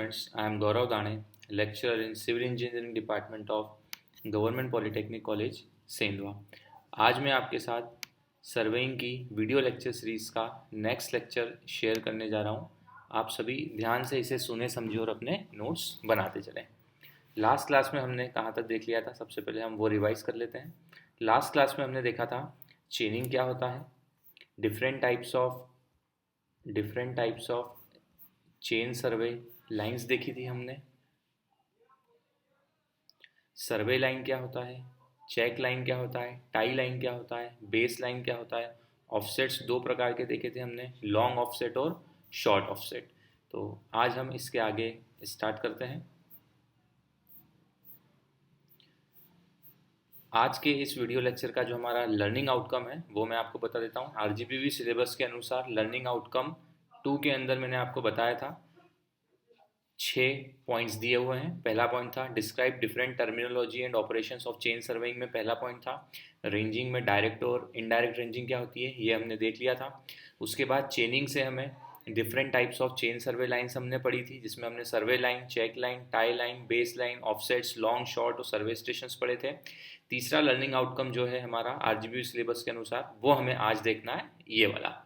students, I am Gaurav Dane, lecturer in Civil Engineering Department of Government Polytechnic College, Sendhwa. आज मैं आपके साथ surveying की वीडियो लेक्चर सीरीज़ का नेक्स्ट लेक्चर शेयर करने जा रहा हूँ। आप सभी ध्यान से इसे सुने समझे और अपने नोट्स बनाते चलें। लास्ट क्लास में हमने कहाँ तक देख लिया था, सबसे पहले हम वो रिवाइज कर लेते हैं। लास्ट क्लास में हमने देखा था चेनिंग क्या होता है, different types of chain survey lines देखी थी हमने। सर्वे लाइन क्या होता है, चेक लाइन क्या होता है, टाई लाइन क्या होता है, बेस लाइन क्या होता है। ऑफसेट्स दो प्रकार के देखे थे हमने, लॉन्ग ऑफसेट और शॉर्ट ऑफसेट। तो आज हम इसके आगे स्टार्ट करते हैं। आज के इस वीडियो लेक्चर का जो हमारा लर्निंग आउटकम है वो मैं आपको बता देता हूँ। आरजीपीवी सिलेबस के अनुसार लर्निंग आउटकम 2 के अंदर मैंने आपको बताया था 6 पॉइंट्स दिए हुए हैं। पहला पॉइंट था describe different terminology and operations of chain surveying में पहला पॉइंट था। रेंजिंग में डायरेक्ट और इनडायरेक्ट रेंजिंग क्या होती है ये हमने देख लिया था। उसके बाद चेनिंग से हमें different types of chain survey lines हमने पढ़ी थी, जिसमें हमने survey line, check line, tie line, base line, offsets, long, short और सर्वे स्टेशंस पढ़े थे। तीसरा लर्निंग आउटकम जो है हमारा आरजीबी सिलेबस के अनुसार वो हमें आज देखना है, ये वाला।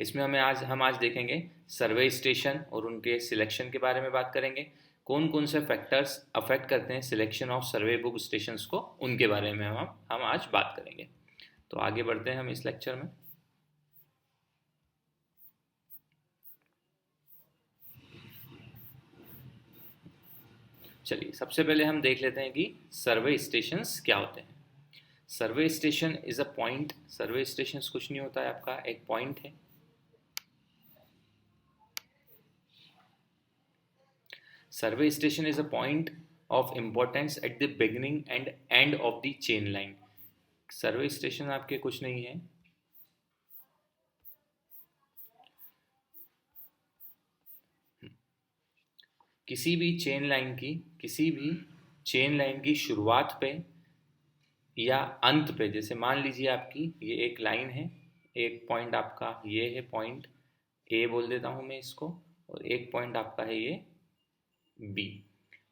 इसमें हम आज देखेंगे सर्वे स्टेशन और उनके सिलेक्शन के बारे में बात करेंगे। कौन कौन से फैक्टर्स अफेक्ट करते हैं selection of survey book stations को, उनके बारे में हम आज बात करेंगे। तो आगे बढ़ते हैं हम इस लेक्चर में। चलिए सबसे पहले हम देख लेते हैं कि सर्वे स्टेशंस क्या होते हैं। Survey station is a point. Survey station कुछ नहीं होता है, आपका एक पॉइंट है। Survey station is a point of importance at the beginning and end of the chain line. Survey station आपके कुछ नहीं है, किसी भी चेन लाइन की शुरुआत पे या अंत पे। जैसे मान लीजिए आपकी ये एक लाइन है, एक पॉइंट आपका ये है, पॉइंट ए बोल देता हूँ मैं इसको, और एक पॉइंट आपका है ये बी।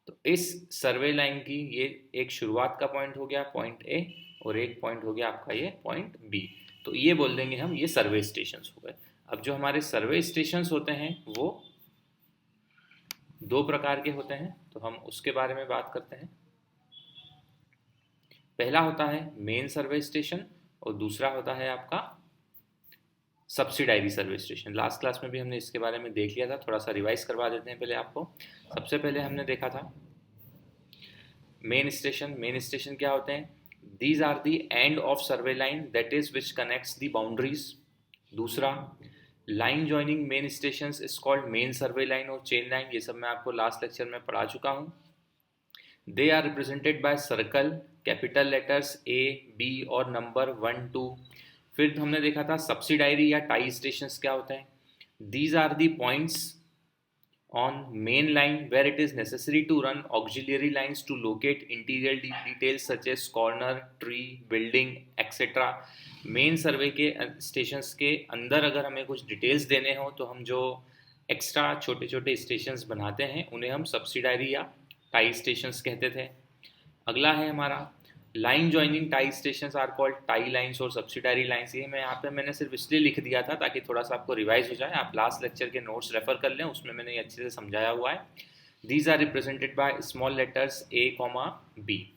तो इस सर्वे लाइन की ये एक शुरुआत का पॉइंट हो गया पॉइंट ए, और एक पॉइंट हो गया आपका ये पॉइंट बी। तो ये बोल देंगे हम ये सर्वे स्टेशंस हो गए। अब जो हमारे सर्वे स्टेशंस होते हैं वो 2 प्रकार के होते हैं, तो हम उसके बारे में बात करते हैं। पहला होता है मेन सर्वे स्टेशन और दूसरा होता है आपका सब्सिडायरी सर्वे स्टेशन। लास्ट क्लास में भी हमने इसके बारे में देख लिया था, थोड़ा सा रिवाइज करवा देते हैं पहले आपको। सबसे पहले हमने देखा था मेन स्टेशन। मेन स्टेशन क्या होते हैं? These are the end of survey line that is which connects the boundaries. दूसरा, line joining main station is called main survey line और चेन लाइन। ये सब मैं आपको लास्ट लेक्चर में पढ़ा चुका हूँ। They are represented by circle, capital letters A B और नंबर 1 2। फिर हमने देखा था सब्सिडायरी या टाई स्टेशंस क्या होते हैं। These are the points on main line where it is necessary to run auxiliary lines to locate interior details such as corner, tree, building, etc. Main सर्वे के स्टेशंस के अंदर अगर हमें कुछ डिटेल्स देने हो तो हम जो एक्स्ट्रा छोटे छोटे स्टेशंस बनाते हैं उन्हें हम सब्सिडायरी या टाई स्टेशंस कहते थे। अगला है हमारा line joining tie stations are called tie lines और सब्सिडायरी लाइंस। ये मैं यहाँ पे मैंने सिर्फ इसलिए लिख दिया था ताकि थोड़ा सा आपको रिवाइज हो जाए। आप लास्ट लेक्चर के नोट्स रेफर कर लें, उसमें मैंने अच्छे से समझाया हुआ है। These are represented by small letters a comma b.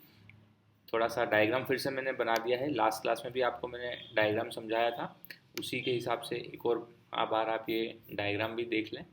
थोड़ा सा डायग्राम फिर से मैंने बना दिया है, लास्ट क्लास में भी आपको मैंने डायग्राम समझाया था, उसी के हिसाब से एक और बार आप ये डायग्राम भी देख लें।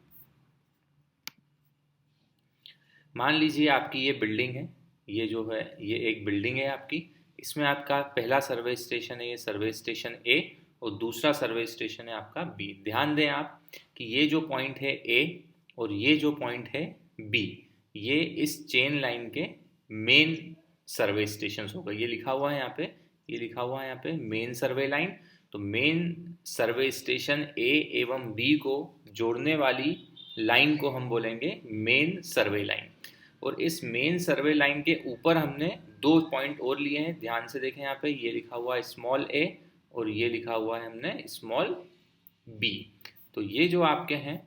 मान लीजिए आपकी ये बिल्डिंग है, ये जो है ये एक बिल्डिंग है आपकी। इसमें आपका पहला सर्वे स्टेशन है ये सर्वे स्टेशन ए, और दूसरा सर्वे स्टेशन है आपका बी। ध्यान दें आप कि ये जो पॉइंट है ए और ये जो पॉइंट है बी, ये इस चेन लाइन के मेन सर्वे स्टेशन हो गए। ये लिखा हुआ है यहाँ पे, ये लिखा हुआ है यहाँ पे मेन सर्वे लाइन। तो मेन सर्वे स्टेशन ए एवं बी को जोड़ने वाली लाइन को हम बोलेंगे मेन सर्वे लाइन। और इस मेन सर्वे लाइन के ऊपर हमने 2 पॉइंट और लिए हैं, ध्यान से देखें यहाँ पे, ये लिखा हुआ है स्मॉल ए और ये लिखा हुआ है हमने स्मॉल बी। तो ये जो आपके हैं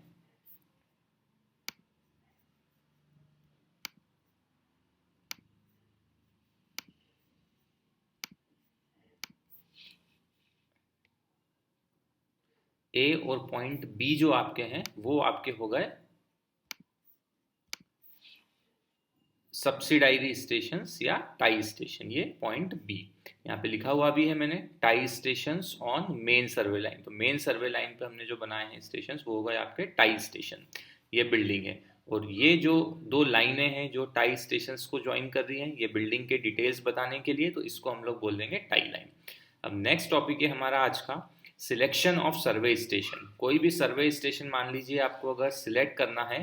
ए और पॉइंट बी जो आपके हैं वो आपके हो गए सब्सिडाइरी स्टेशंस या टाई स्टेशन, ये पॉइंट बी। यहाँ पे लिखा हुआ भी है मैंने, tie stations on main survey line. तो मेन सर्वे लाइन पे हमने जो बनाए हैं स्टेशंस वो हो गए आपके टाई स्टेशन। ये बिल्डिंग है और ये जो दो लाइनें हैं जो टाई स्टेशंस को ज्वाइन कर रही हैं, ये बिल्डिंग के डिटेल्स बताने के लिए, तो इसको हम लोग बोल देंगे टाई लाइन। अब नेक्स्ट टॉपिक है हमारा आज का सिलेक्शन ऑफ सर्वे स्टेशन। कोई भी सर्वे स्टेशन मान लीजिए आपको अगर सिलेक्ट करना है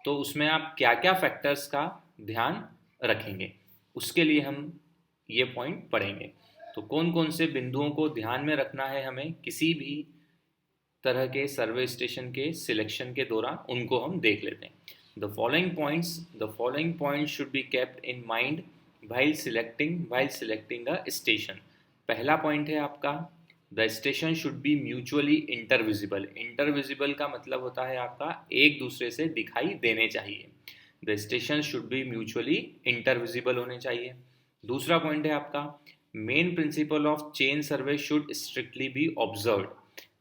तो उसमें आप क्या क्या फैक्टर्स का ध्यान रखेंगे, उसके लिए हम ये पॉइंट पढ़ेंगे। तो कौन कौन से बिंदुओं को ध्यान में रखना है हमें किसी भी तरह के सर्वे स्टेशन के सिलेक्शन के दौरान, उनको हम देख लेते हैं। The following points should be kept in mind while selecting a station. पहला पॉइंट है आपका the station should be mutually intervisible. Intervisible का मतलब होता है आपका एक दूसरे से दिखाई देने चाहिए। The station should be mutually intervisible होने चाहिए। दूसरा पॉइंट है आपका main principle of chain survey should strictly be observe.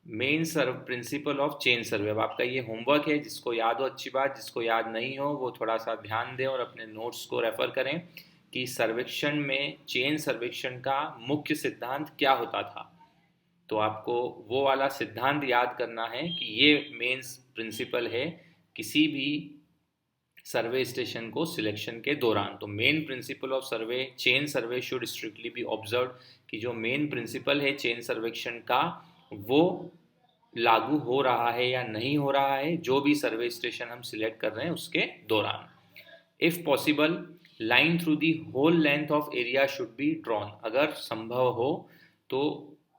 Main principle of chain survey, अब आपका ये होमवर्क है, जिसको याद हो अच्छी बात, जिसको याद नहीं हो वो थोड़ा सा ध्यान दें और अपने नोट्स को रेफर करें कि सर्वेक्षण में चेन सर्वेक्षण का मुख्य सिद्धांत क्या होता था। तो आपको वो वाला सिद्धांत याद करना है कि ये मेन प्रिंसिपल है किसी भी सर्वे स्टेशन को सिलेक्शन के दौरान। तो main principle of survey chain survey should strictly be observe, कि जो मेन प्रिंसिपल है चेन सर्वेक्षण का वो लागू हो रहा है या नहीं हो रहा है जो भी सर्वे स्टेशन हम सिलेक्ट कर रहे हैं उसके दौरान। If possible line through the whole length of area should be drawn. अगर संभव हो तो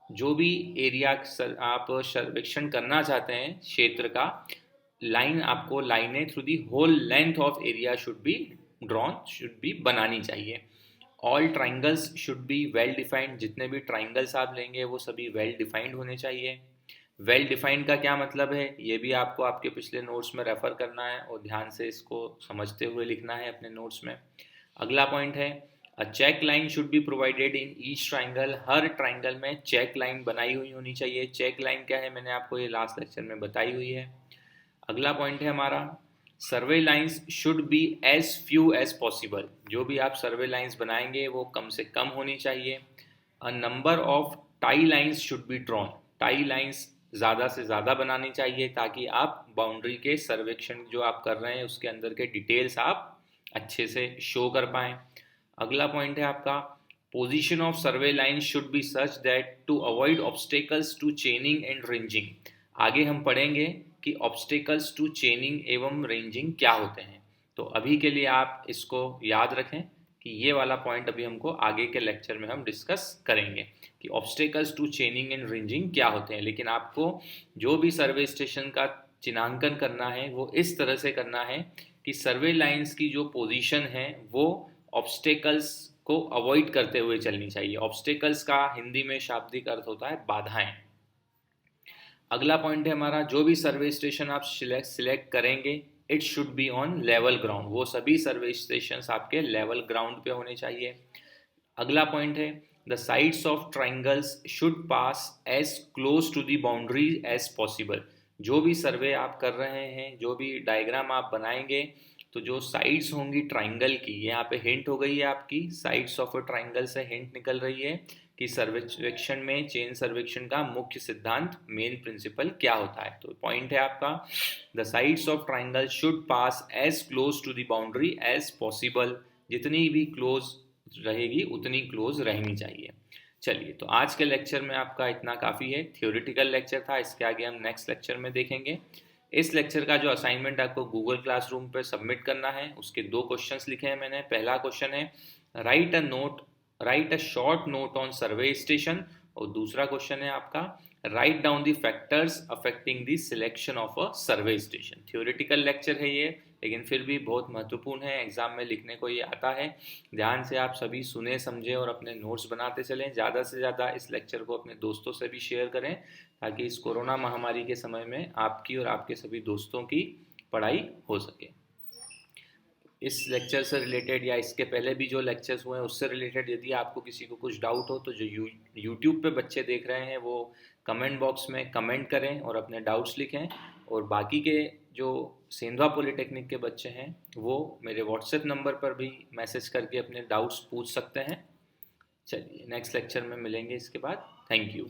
जो भी एरिया आप सर्वेक्षण करना चाहते हैं क्षेत्र का, लाइन आपको लाइनें through the whole length of area should be drawn, should be बनानी चाहिए। All triangles should be well defined. जितने भी ट्राइंगल्स आप लेंगे वो सभी वेल डिफाइंड होने चाहिए। वेल डिफाइंड का क्या मतलब है ये भी आपको आपके पिछले नोट्स में रेफर करना है और ध्यान से इसको समझते हुए लिखना है अपने नोट्स में। अगला पॉइंट है a check line should be provided in each triangle. हर ट्राइंगल में चेक लाइन बनाई हुई होनी चाहिए। चेक लाइन क्या है मैंने आपको ये लास्ट लेक्चर में बताई हुई है। अगला पॉइंट है हमारा survey lines should be as few as possible. जो भी आप सर्वे लाइंस बनाएंगे वो कम से कम होनी चाहिए। A number of tie lines should be drawn. Tie lines ज़्यादा से ज़्यादा बनानी चाहिए ताकि आप बाउंड्री के सर्वेक्षण जो आप कर रहे हैं उसके अंदर के डिटेल्स आप अच्छे से शो कर पाएँ। अगला पॉइंट है आपका position of survey line should be such that to avoid obstacles to chaining and ranging. आगे हम पढ़ेंगे कि ऑब्स्टेकल्स टू चेनिंग एवं रेंजिंग क्या होते हैं। तो अभी के लिए आप इसको याद रखें कि ये वाला पॉइंट अभी हमको आगे के लेक्चर में हम डिस्कस करेंगे कि obstacles to chaining and ranging क्या होते हैं। लेकिन आपको जो भी सर्वे स्टेशन का चिन्हांकन करना है वो इस तरह से करना है कि सर्वे लाइंस की जो पोजीशन है वो ऑब्स्टेकल्स को अवॉइड करते हुए चलनी चाहिए। ऑब्स्टेकल्स का हिंदी में शाब्दिक अर्थ होता है बाधाएं। अगला पॉइंट है हमारा जो भी सर्वे स्टेशन आप सिलेक्ट करेंगे it should be on level ground. वो सभी सर्वे स्टेशन आपके लेवल ग्राउंड पे होने चाहिए। अगला पॉइंट है the sides of triangles should pass as close to the boundary as possible. जो भी सर्वे आप कर रहे हैं, जो भी डायग्राम आप बनाएंगे, तो जो साइड्स होंगी ट्राइंगल की, यहाँ पे हिंट हो गई है आपकी, साइड्स ऑफ अ ट्राइंगल से हिंट निकल रही है कि सर्वेक्षण में चेन सर्वेक्षण का मुख्य सिद्धांत मेन प्रिंसिपल क्या होता है। तो पॉइंट है आपका the sides of triangle should pass as close to the boundary as possible. जितनी भी क्लोज रहेगी उतनी क्लोज रहनी चाहिए। चलिए, तो आज के लेक्चर में आपका इतना काफ़ी है। थियोरिटिकल लेक्चर था, इसके आगे हम नेक्स्ट लेक्चर में देखेंगे। इस लेक्चर का जो असाइनमेंट आपको गूगल क्लासरूम पर सबमिट करना है उसके दो क्वेश्चंस लिखे हैं मैंने। पहला क्वेश्चन है right a short note on survey station, और दूसरा क्वेश्चन है आपका write down the factors affecting the selection of a survey station. Theoretical lecture है ये, लेकिन फिर भी बहुत महत्वपूर्ण है, एग्जाम में लिखने को ये आता है। ध्यान से आप सभी सुने समझें और अपने नोट्स बनाते चलें। ज़्यादा से ज़्यादा इस लेक्चर को अपने दोस्तों से भी शेयर करें ताकि इस कोरोना महामारी के समय में आपकी और आपके सभी दोस्तों की पढ़ाई हो सके। इस लेक्चर से रिलेटेड या इसके पहले भी जो लेक्चर्स हुए हैं उससे रिलेटेड यदि आपको किसी को कुछ डाउट हो तो जो यूट्यूब पे बच्चे देख रहे हैं वो कमेंट बॉक्स में कमेंट करें और अपने डाउट्स लिखें, और बाकी के जो सेंधवा पॉलिटेक्निक के बच्चे हैं वो मेरे व्हाट्सएप नंबर पर भी मैसेज करके अपने डाउट्स पूछ सकते हैं। चलिए नेक्स्ट लेक्चर में मिलेंगे इसके बाद। Thank you.